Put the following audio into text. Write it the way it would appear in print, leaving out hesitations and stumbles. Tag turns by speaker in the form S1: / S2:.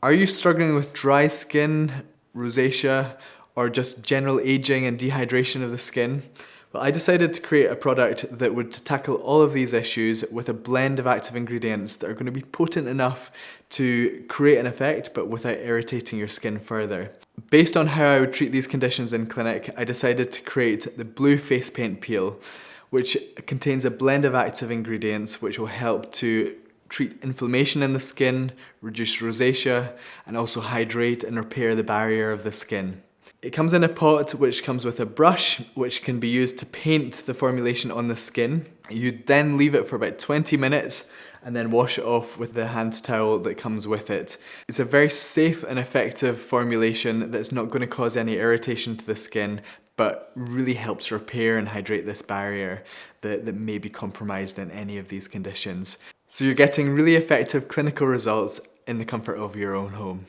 S1: Are you struggling with dry skin, rosacea, or just general aging and dehydration of the skin? Well, I decided to create a product that would tackle all of these issues with a blend of active ingredients that are going to be potent enough to create an effect but without irritating your skin further. Based on how I would treat these conditions in clinic, I decided to create the Blue Face Paint Peel, which contains a blend of active ingredients which will help to treat inflammation in the skin, reduce rosacea, and also hydrate and repair the barrier of the skin. It comes in a pot which comes with a brush which can be used to paint the formulation on the skin. You then leave it for about 20 minutes and then wash it off with the hand towel that comes with it. It's a very safe and effective formulation that's not going to cause any irritation to the skin, but really helps repair and hydrate this barrier that may be compromised in any of these conditions. So you're getting really effective clinical results in the comfort of your own home.